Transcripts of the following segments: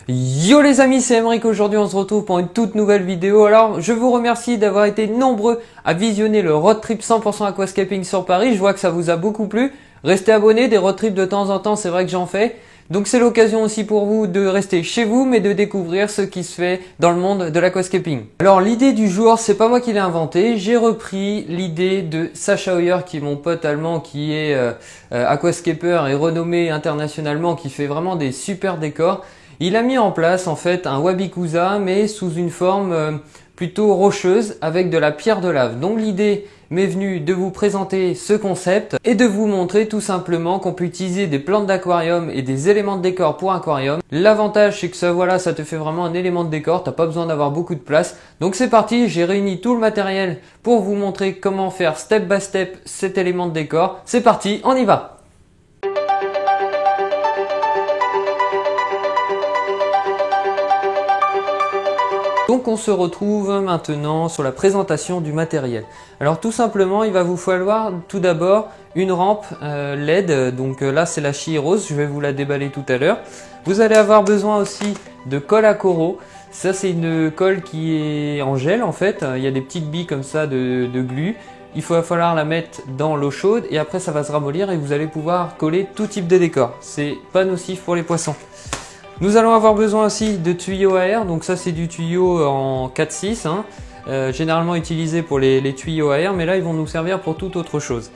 Yo les amis, c'est Emeric. Aujourd'hui on se retrouve pour une toute nouvelle vidéo. Alors je vous remercie d'avoir été nombreux à visionner le road trip 100% aquascaping sur Paris. Je vois que ça vous a beaucoup plu. Restez abonnés, des road trips de temps en temps, c'est vrai que j'en fais. Donc c'est l'occasion aussi pour vous de rester chez vous mais de découvrir ce qui se fait dans le monde de l'aquascaping. Alors l'idée du jour, c'est pas moi qui l'ai inventé, j'ai repris l'idée de Sacha Hoyer qui est mon pote allemand qui est aquascaper et renommé internationalement, qui fait vraiment des super décors. Il a mis en place en fait un Wabikusa mais sous une forme plutôt rocheuse avec de la pierre de lave. Donc l'idée m'est venue de vous présenter ce concept et de vous montrer tout simplement qu'on peut utiliser des plantes d'aquarium et des éléments de décor pour aquarium. L'avantage c'est que ça te fait vraiment un élément de décor, t'as pas besoin d'avoir beaucoup de place. Donc c'est parti, j'ai réuni tout le matériel pour vous montrer comment faire step by step cet élément de décor. C'est parti, on y va! Donc on se retrouve maintenant sur la présentation du matériel. Alors tout simplement, il va vous falloir tout d'abord une rampe LED. Donc là c'est la Chi-Rose, je vais vous la déballer tout à l'heure. Vous allez avoir besoin aussi de colle à coraux. Ça c'est une colle qui est en gel en fait. Il y a des petites billes comme ça de glu. Il va falloir la mettre dans l'eau chaude et après ça va se ramollir et vous allez pouvoir coller tout type de décor. C'est pas nocif pour les poissons. Nous allons avoir besoin aussi de tuyaux à air, donc ça c'est du tuyau en 4-6, généralement utilisé pour les tuyaux à air, mais là ils vont nous servir pour toute autre chose.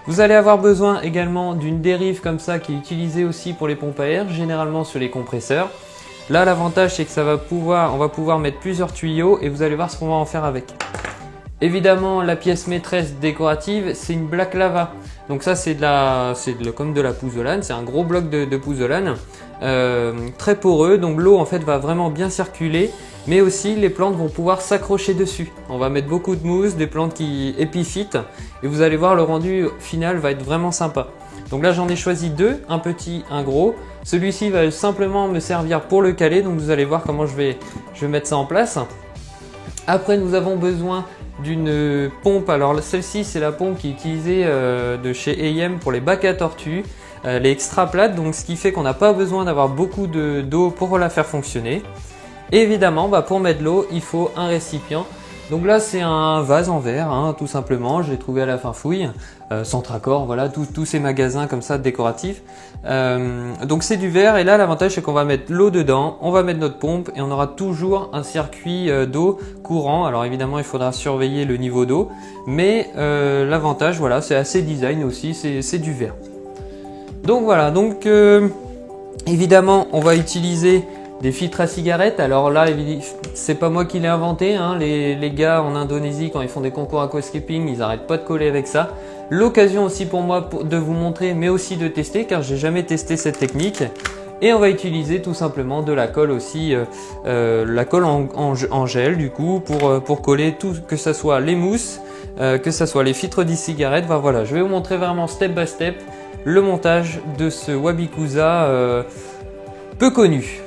Vous allez avoir besoin également d'une dérive comme ça qui est utilisée aussi pour les pompes à air, généralement sur les compresseurs. Là l'avantage c'est que on va pouvoir mettre plusieurs tuyaux et vous allez voir ce qu'on va en faire avec. Évidemment la pièce maîtresse décorative c'est une Black Lava. Donc ça c'est comme de la pouzzolane, c'est un gros bloc de pouzzolane, très poreux, donc l'eau en fait va vraiment bien circuler, mais aussi les plantes vont pouvoir s'accrocher dessus. On va mettre beaucoup de mousse, des plantes qui épiphytent, et vous allez voir le rendu final va être vraiment sympa. Donc là j'en ai choisi deux, un petit, un gros. Celui-ci va simplement me servir pour le caler, donc vous allez voir comment je vais mettre ça en place. Après nous avons besoin d'une pompe. Alors celle-ci c'est la pompe qui est utilisée de chez EM pour les bacs à tortues. Elle est extra plate, donc ce qui fait qu'on n'a pas besoin d'avoir beaucoup d'eau pour la faire fonctionner. Et évidemment pour mettre l'eau il faut un récipient. Donc là c'est un vase en verre tout simplement, je l'ai trouvé à la fin fouille, Centracor, voilà, tous ces magasins comme ça décoratifs. Donc c'est du verre et là l'avantage c'est qu'on va mettre l'eau dedans, on va mettre notre pompe et on aura toujours un circuit d'eau courant. Alors évidemment il faudra surveiller le niveau d'eau, mais l'avantage voilà, c'est assez design aussi, c'est du verre. Donc voilà, donc évidemment on va utiliser des filtres à cigarettes. Alors là, c'est pas moi qui l'ai inventé, les gars en Indonésie quand ils font des concours aquascaping, ils arrêtent pas de coller avec ça. L'occasion aussi pour moi de vous montrer, mais aussi de tester, car j'ai jamais testé cette technique. Et on va utiliser tout simplement de la colle aussi, la colle en gel du coup pour coller tout, que ce soit les mousses, que ce soit les filtres d'e-cigarettes. Voilà, je vais vous montrer vraiment step by step le montage de ce Wabikusa peu connu.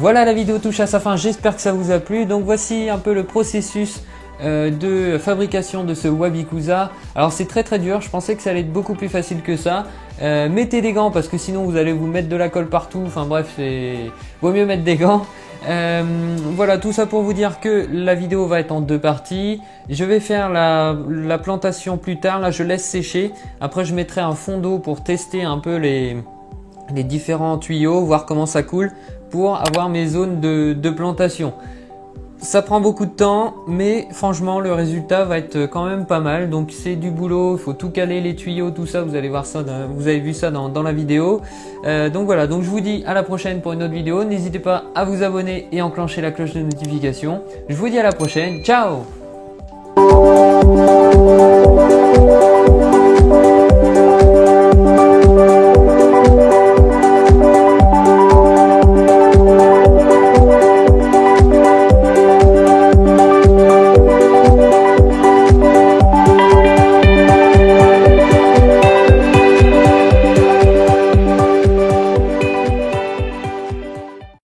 Voilà, la vidéo touche à sa fin, j'espère que ça vous a plu. Donc voici un peu le processus de fabrication de ce Wabikusa. Alors c'est très dur, je pensais que ça allait être beaucoup plus facile que ça. Mettez des gants parce que sinon vous allez vous mettre de la colle partout. Enfin bref, vaut mieux mettre des gants. Voilà, tout ça pour vous dire que la vidéo va être en 2 parties. Je vais faire la plantation plus tard, là je laisse sécher. Après je mettrai un fond d'eau pour tester un peu les différents tuyaux, voir comment ça coule pour avoir mes zones de plantation. Ça prend beaucoup de temps, mais franchement le résultat va être quand même pas mal. Donc c'est du boulot, il faut tout caler, les tuyaux, tout ça. Vous allez voir ça, vous avez vu ça dans la vidéo. Donc voilà, donc je vous dis à la prochaine pour une autre vidéo. N'hésitez pas à vous abonner et enclencher la cloche de notification. Je vous dis à la prochaine, ciao.